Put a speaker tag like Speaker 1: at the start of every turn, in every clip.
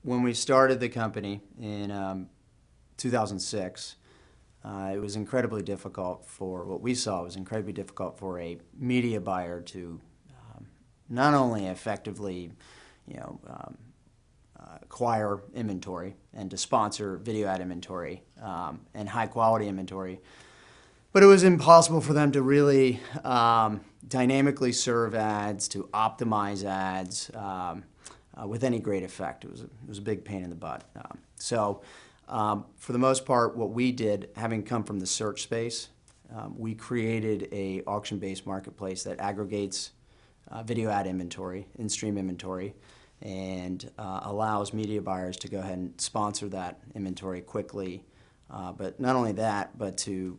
Speaker 1: When we started the company in 2006, it was incredibly difficult for what we saw was incredibly difficult for a media buyer to not only effectively, acquire inventory and to sponsor video ad inventory and high quality inventory, but it was impossible for them to really dynamically serve ads, to optimize ads with any great effect. It was a big pain in the butt. For the most part, what we did, having come from the search space, we created a auction-based marketplace that aggregates video ad inventory, in-stream inventory, and allows media buyers to go ahead and sponsor that inventory quickly. But not only that, but to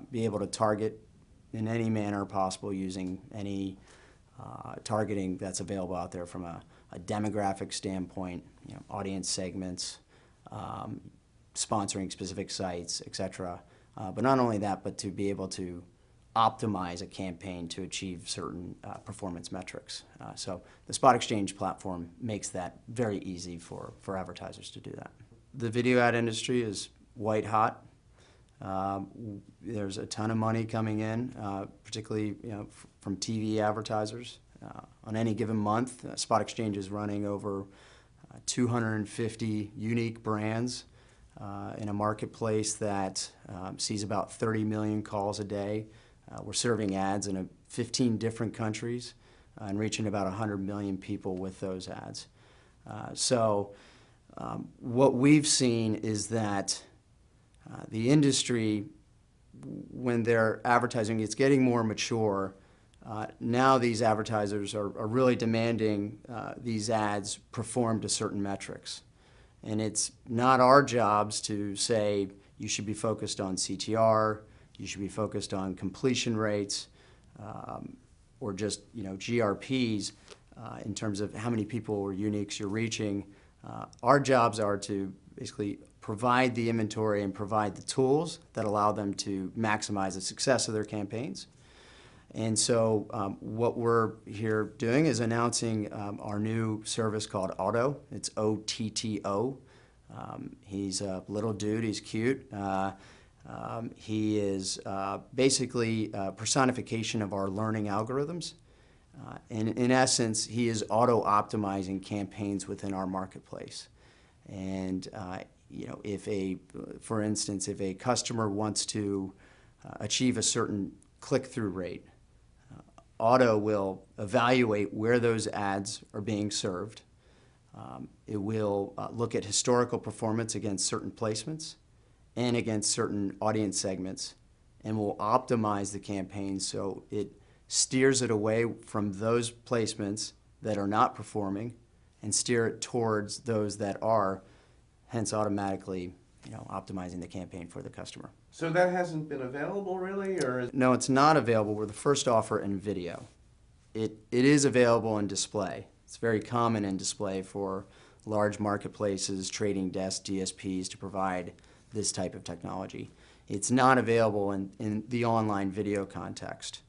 Speaker 1: be able to target in any manner possible using any targeting that's available out there from a demographic standpoint, audience segments, sponsoring specific sites, etc. But not only that, but to be able to optimize a campaign to achieve certain performance metrics. So the SpotXchange platform makes that very easy for advertisers to do that. The video ad industry is white hot. There's a ton of money coming in, particularly from TV advertisers. On any given month, SpotXchange is running over 250 unique brands in a marketplace that sees about 30 million calls a day. We're serving ads in 15 different countries and reaching about 100 million people with those ads. What we've seen is that the industry, when their advertising is getting more mature, now these advertisers are really demanding these ads perform to certain metrics. And it's not our jobs to say you should be focused on CTR, you should be focused on completion rates, or just GRPs in terms of how many people or uniques you're reaching. Our jobs are to basically provide the inventory and provide the tools that allow them to maximize the success of their campaigns. And so what we're here doing is announcing our new service called Otto. It's O-T-T-O. He's a little dude, he's cute. He is basically a personification of our learning algorithms. And in essence, he is auto-optimizing campaigns within our marketplace. And for instance, if a customer wants to achieve a certain click-through rate, Otto will evaluate where those ads are being served. It will look at historical performance against certain placements and against certain audience segments, and will optimize the campaign so it steers it away from those placements that are not performing and steer it towards those that are, hence automatically optimizing the campaign for the customer.
Speaker 2: So that hasn't been available really, or?
Speaker 1: No, it's not available. We're the first offer in video. It is available in display. It's very common in display for large marketplaces, trading desks, DSPs to provide this type of technology. It's not available in the online video context.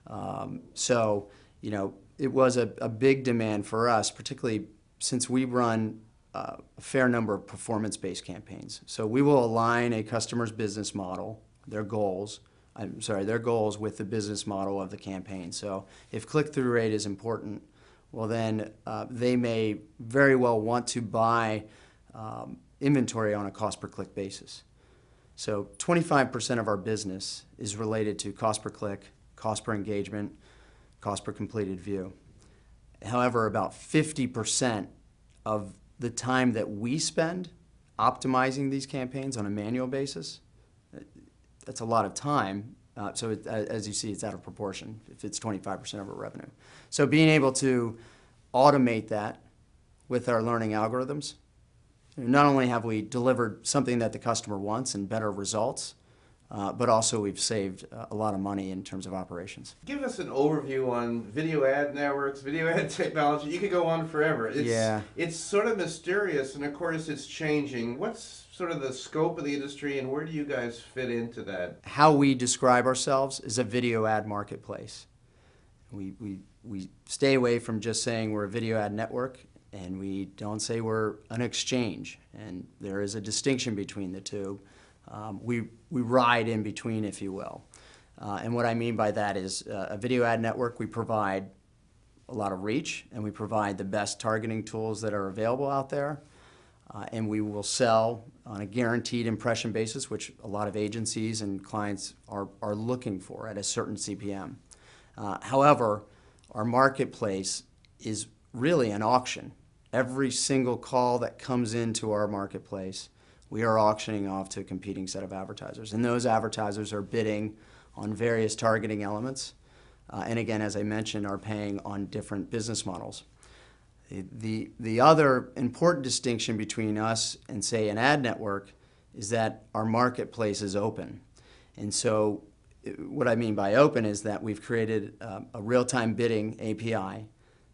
Speaker 1: It was a big demand for us, particularly since we run a fair number of performance-based campaigns. So we will align a customer's business model, their goals with the business model of the campaign. So if click-through rate is important, well then they may very well want to buy inventory on a cost per click basis. So 25% of our business is related to cost per click, cost per engagement, cost per completed view. However, about 50% of the time that we spend optimizing these campaigns on a manual basis, that's a lot of time. As you see, it's out of proportion if it's 25% of our revenue. So being able to automate that with our learning algorithms, not only have we delivered something that the customer wants and better results, but also we've saved a lot of money in terms of operations.
Speaker 2: Give us an overview on video ad networks, video ad technology. You could go on forever. It's sort of mysterious, and of course it's changing. What's sort of the scope of the industry, and where do you guys fit into that?
Speaker 1: How we describe ourselves is a video ad marketplace. We stay away from just saying we're a video ad network. and we don't say we're an exchange, and there is a distinction between the two. We ride in between, if you will. And what I mean by that is a video ad network, we provide a lot of reach, and we provide the best targeting tools that are available out there. And we will sell on a guaranteed impression basis, which a lot of agencies and clients are looking for at a certain CPM. However, our marketplace is really an auction. Every single call that comes into our marketplace, we are auctioning off to a competing set of advertisers. And those advertisers are bidding on various targeting elements. And again, as I mentioned, are paying on different business models. The other important distinction between us and, say, an ad network is that our marketplace is open. And so what I mean by open is that we've created a real-time bidding API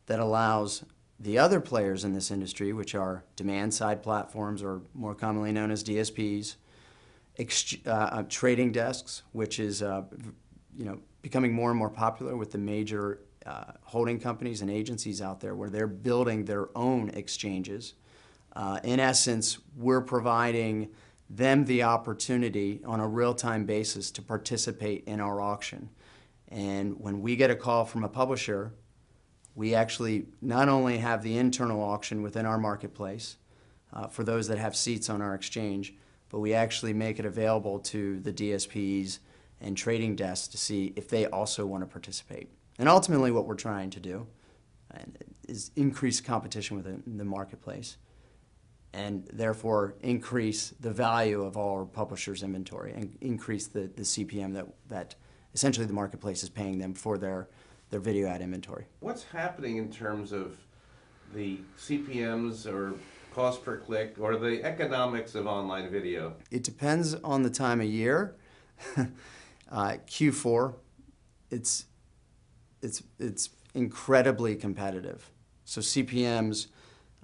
Speaker 1: that allows the other players in this industry, which are demand-side platforms, or more commonly known as DSPs, trading desks, which is becoming more and more popular with the major holding companies and agencies out there, where they're building their own exchanges. In essence, we're providing them the opportunity on a real-time basis to participate in our auction. And when we get a call from a publisher, we actually not only have the internal auction within our marketplace for those that have seats on our exchange, but we actually make it available to the DSPs and trading desks to see if they also want to participate. And ultimately what we're trying to do is increase competition within the marketplace, and therefore increase the value of our publishers' inventory and increase the CPM that essentially the marketplace is paying them for their video ad inventory.
Speaker 2: What's happening in terms of the CPMs or cost per click or the economics of online video?
Speaker 1: It depends on the time of year. Q4, it's incredibly competitive. So CPMs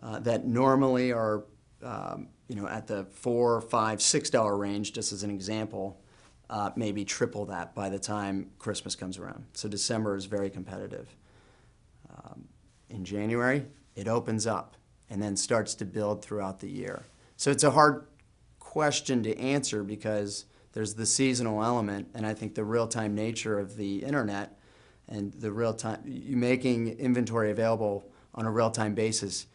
Speaker 1: that normally are at the $4, $5, $6 range, just as an example, maybe triple that by the time Christmas comes around. So December is very competitive. In January, it opens up and then starts to build throughout the year. So it's a hard question to answer because there's the seasonal element, and I think the real-time nature of the internet and the real-time, you making inventory available on a real-time basis,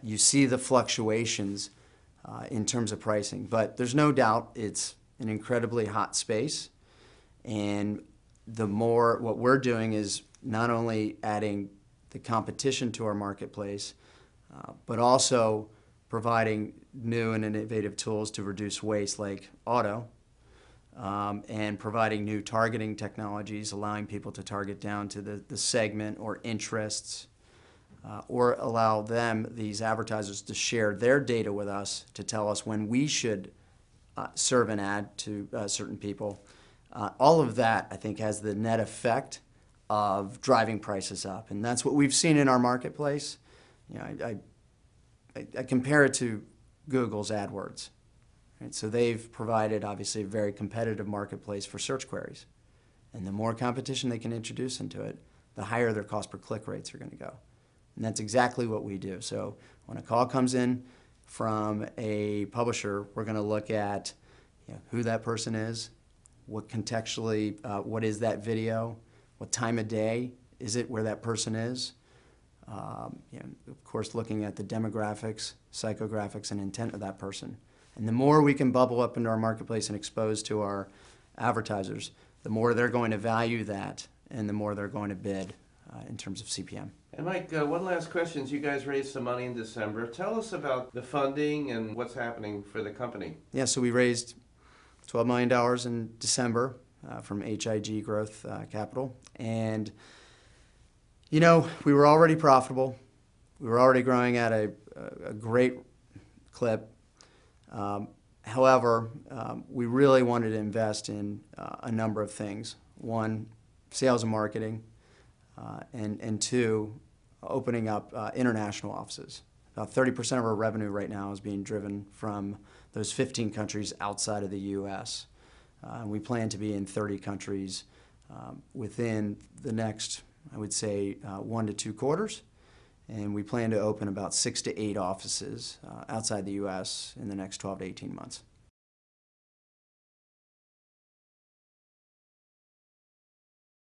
Speaker 1: you see the fluctuations in terms of pricing. But there's no doubt it's an incredibly hot space, and what we're doing is not only adding the competition to our marketplace, but also providing new and innovative tools to reduce waste like auto, and providing new targeting technologies, allowing people to target down to the segment or interests, or allow these advertisers, to share their data with us to tell us when we should serve an ad to certain people. All of that, I think, has the net effect of driving prices up, and that's what we've seen in our marketplace. I compare it to Google's AdWords. Right? So they've provided, obviously, a very competitive marketplace for search queries, and the more competition they can introduce into it, the higher their cost per click rates are going to go. And that's exactly what we do. So when a call comes in from a publisher, we're going to look at who that person is, what contextually, what is that video, what time of day is it where that person is. Of course, looking at the demographics, psychographics, and intent of that person. And the more we can bubble up into our marketplace and expose to our advertisers, the more they're going to value that, and the more they're going to bid in terms of CPM.
Speaker 2: And Mike, one last question. You guys raised some money in December. Tell us about the funding and what's happening for the company.
Speaker 1: Yeah, so we raised $12 million in December from HIG Growth Capital. And, we were already profitable. We were already growing at a great clip. However, we really wanted to invest in a number of things. One, sales and marketing, and two, opening up international offices. About 30% of our revenue right now is being driven from those 15 countries outside of the U.S. We plan to be in 30 countries within the next, I would say, 1 to 2 quarters. and we plan to open about 6 to 8 offices outside the U.S. in the next 12 to 18 months.